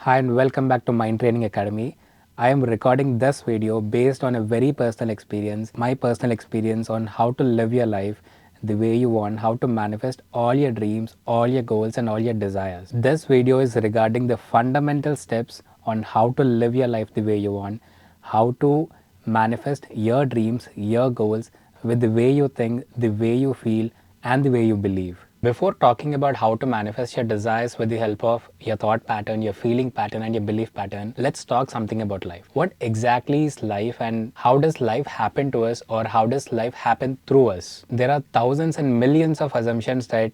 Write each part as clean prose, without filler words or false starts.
Hi and welcome back to Mind Training Academy. I am recording this video based on a very personal experience, my personal experience on how to live your life the way you want, how to manifest all your dreams, all your goals and all your desires. This video is regarding the fundamental steps on how to live your life the way you want, how to manifest your dreams, your goals with the way you think, the way you feel and the way you believe. Before talking about how to manifest your desires with the help of your thought pattern, your feeling pattern and your belief pattern, let's talk something about life. What exactly is life and how does life happen to us or how does life happen through us? There are thousands and millions of assumptions that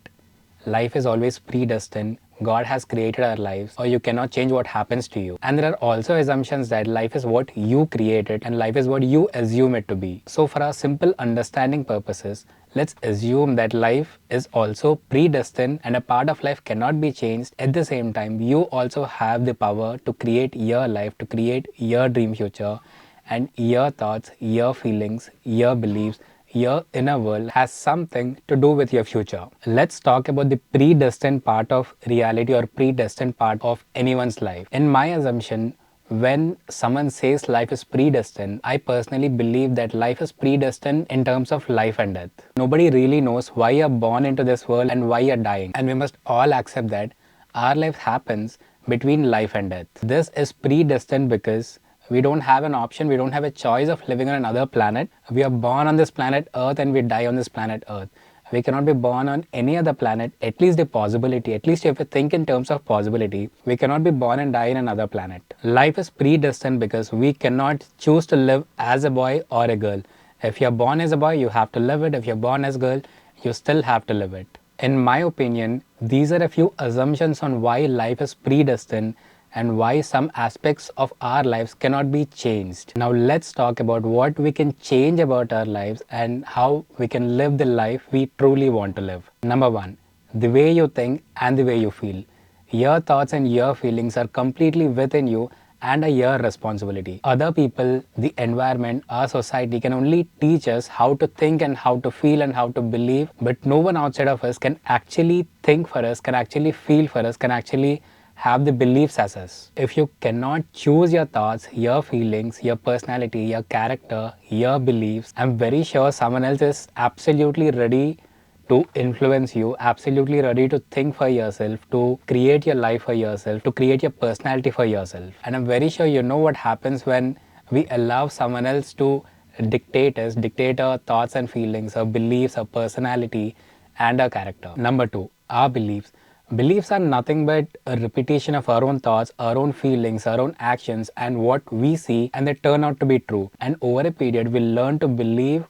life is always predestined, God has created our lives, or you cannot change what happens to you. And there are also assumptions that life is what you created and life is what you assume it to be. So for our simple understanding purposes, let's assume that life is also predestined and a part of life cannot be changed. At the same time, you also have the power to create your life, to create your dream future, and your thoughts, your feelings, your beliefs, your inner world has something to do with your future. Let's talk about the predestined part of reality or predestined part of anyone's life. In my assumption, when someone says life is predestined, I personally believe that life is predestined in terms of life and death. Nobody really knows why you're born into this world and why you're dying. And we must all accept that our life happens between life and death. This is predestined because we don't have an option, we don't have a choice of living on another planet. We are born on this planet Earth and we die on this planet Earth. We cannot be born on any other planet, at least a possibility, at least if we think in terms of possibility, we cannot be born and die in another planet. Life is predestined because we cannot choose to live as a boy or a girl. If you're born as a boy, you have to live it. If you're born as a girl, you still have to live it. In my opinion, these are a few assumptions on why life is predestined and why some aspects of our lives cannot be changed. Now let's talk about what we can change about our lives and how we can live the life we truly want to live. Number one, the way you think and the way you feel. Your thoughts and your feelings are completely within you and are your responsibility. Other people, the environment, our society can only teach us how to think and how to feel and how to believe, but no one outside of us can actually think for us, can actually feel for us, can actually have the beliefs as us. If you cannot choose your thoughts, your feelings, your personality, your character, your beliefs, I'm very sure someone else is absolutely ready to influence you, absolutely ready to think for yourself, to create your life for yourself, to create your personality for yourself. And I'm very sure you know what happens when we allow someone else to dictate us, dictate our thoughts and feelings, our beliefs, our personality, and our character. Number two, our beliefs. Beliefs are nothing but a repetition of our own thoughts, our own feelings, our own actions, and what we see, and they turn out to be true. And over a period, we learn to believe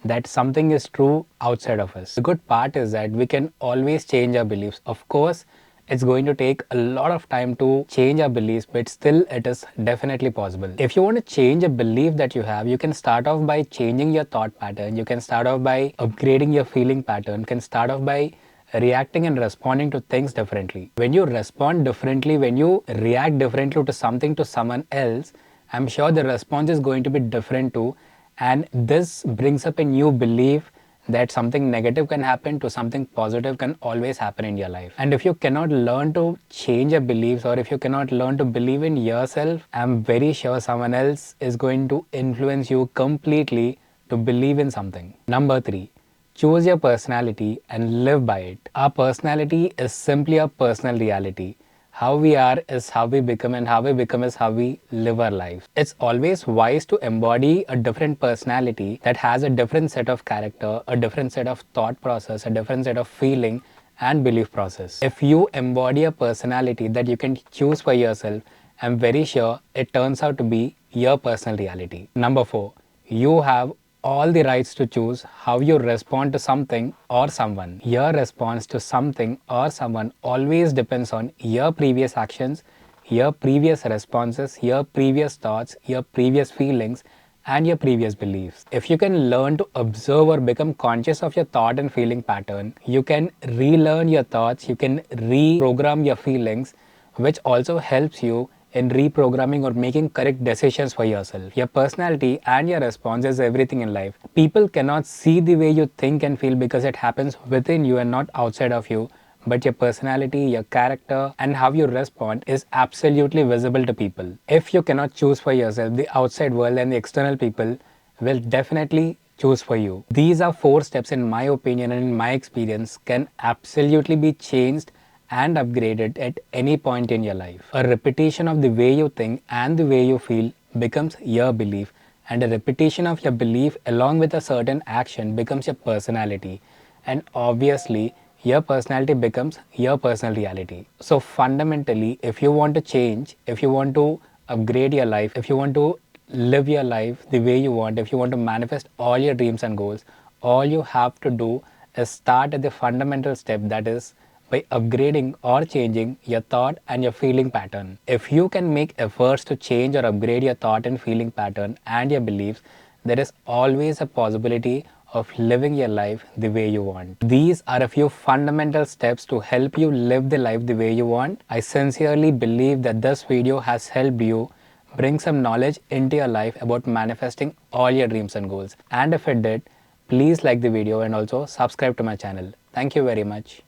that something is true outside of us. The good part is that we can always change our beliefs. Of course, it's going to take a lot of time to change our beliefs, but still it is definitely possible. If you want to change a belief that you have, you can start off by changing your thought pattern. You can start off by upgrading your feeling pattern. You can start off by reacting and responding to things differently. When you respond differently, when you react differently to something, to someone else, I'm sure the response is going to be different too. And this brings up a new belief that something negative can happen to something positive can always happen in your life. And if you cannot learn to change your beliefs or if you cannot learn to believe in yourself, I'm very sure someone else is going to influence you completely to believe in something. Number three, choose your personality and live by it. Our personality is simply a personal reality. How we are is how we become, and how we become is how we live our lives. It's always wise to embody a different personality that has a different set of character, a different set of thought process, a different set of feeling and belief process. If you embody a personality that you can choose for yourself, I'm very sure it turns out to be your personal reality. Number four, you have all the rights to choose how you respond to something or someone. Your response to something or someone always depends on your previous actions, your previous responses, your previous thoughts, your previous feelings, and your previous beliefs. If you can learn to observe or become conscious of your thought and feeling pattern, you can relearn your thoughts, you can reprogram your feelings, which also helps you in reprogramming or making correct decisions for yourself. Your personality and your response is everything in life. People cannot see the way you think and feel because it happens within you and not outside of you. but your personality, your character, and how you respond is absolutely visible to people. If you cannot choose for yourself, the outside world and the external people will definitely choose for you. These are 4 steps, in my opinion and in my experience, can absolutely be changed and upgraded at any point in your life. A repetition of the way you think and the way you feel becomes your belief, and a repetition of your belief along with a certain action becomes your personality, and obviously your personality becomes your personal reality. So fundamentally, if you want to change, if you want to upgrade your life, if you want to live your life the way you want, if you want to manifest all your dreams and goals, all you have to do is start at the fundamental step, that is by upgrading or changing your thought and your feeling pattern. If you can make efforts to change or upgrade your thought and feeling pattern and your beliefs, there is always a possibility of living your life the way you want. These are a few fundamental steps to help you live the life the way you want. I sincerely believe that this video has helped you bring some knowledge into your life about manifesting all your dreams and goals. And if it did, please like the video and also subscribe to my channel. Thank you very much.